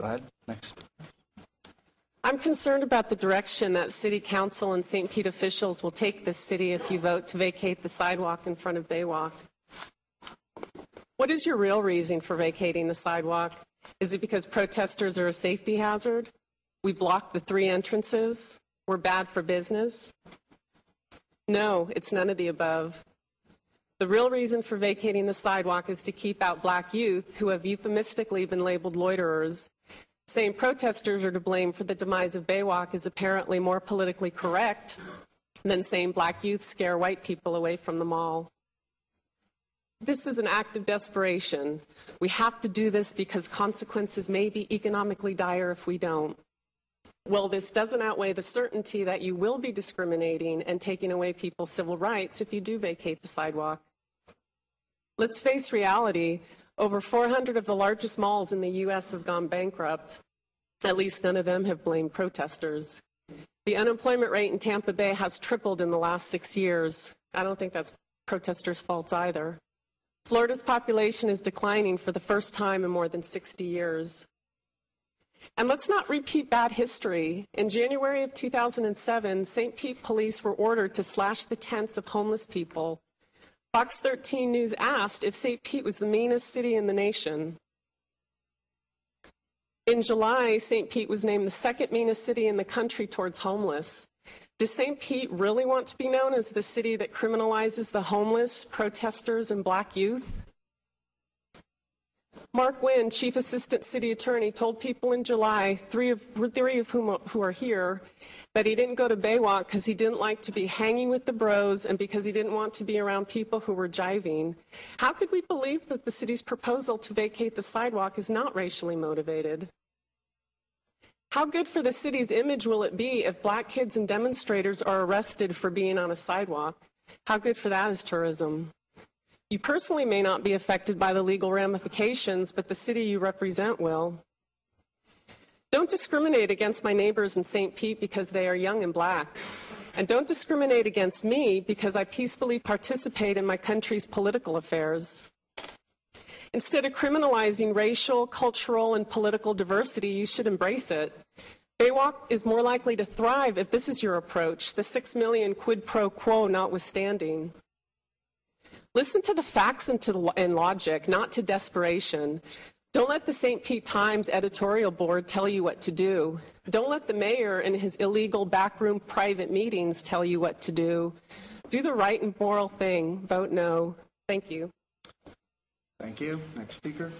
Go ahead. Next. I'm concerned about the direction that City Council and St. Pete officials will take this city if you vote to vacate the sidewalk in front of Baywalk. What is your real reason for vacating the sidewalk? Is it because protesters are a safety hazard? We block the 3 entrances? We're bad for business? No, it's none of the above. The real reason for vacating the sidewalk is to keep out black youth who have euphemistically been labeled loiterers. Saying protesters are to blame for the demise of Baywalk is apparently more politically correct than saying black youth scare white people away from the mall. This is an act of desperation. We have to do this because consequences may be economically dire if we don't. Well, this doesn't outweigh the certainty that you will be discriminating and taking away people's civil rights if you do vacate the sidewalk. Let's face reality. Over 400 of the largest malls in the U.S. have gone bankrupt. At least none of them have blamed protesters. The unemployment rate in Tampa Bay has tripled in the last 6 years. I don't think that's protesters' fault either. Florida's population is declining for the first time in more than 60 years. And let's not repeat bad history. In January of 2007, St. Pete police were ordered to slash the tents of homeless people. Fox 13 News asked if St. Pete was the meanest city in the nation. In July, St. Pete was named the 2nd meanest city in the country towards homeless. Does St. Pete really want to be known as the city that criminalizes the homeless, protesters, and black youth? Mark Wynn, Chief Assistant City Attorney, told people in July, three of whom who are here, that he didn't go to Baywalk because he didn't like to be hanging with the bros and because he didn't want to be around people who were jiving. How could we believe that the city's proposal to vacate the sidewalk is not racially motivated? How good for the city's image will it be if black kids and demonstrators are arrested for being on a sidewalk? How good for that is tourism? You personally may not be affected by the legal ramifications, but the city you represent will. Don't discriminate against my neighbors in St. Pete because they are young and black. And don't discriminate against me because I peacefully participate in my country's political affairs. Instead of criminalizing racial, cultural, and political diversity, you should embrace it. Baywalk is more likely to thrive if this is your approach, the 6 million quid pro quo notwithstanding. Listen to the facts and logic, not to desperation. Don't let the St. Pete Times editorial board tell you what to do. Don't let the mayor and his illegal backroom private meetings tell you what to do. Do the right and moral thing. Vote no. Thank you. Thank you. Next speaker.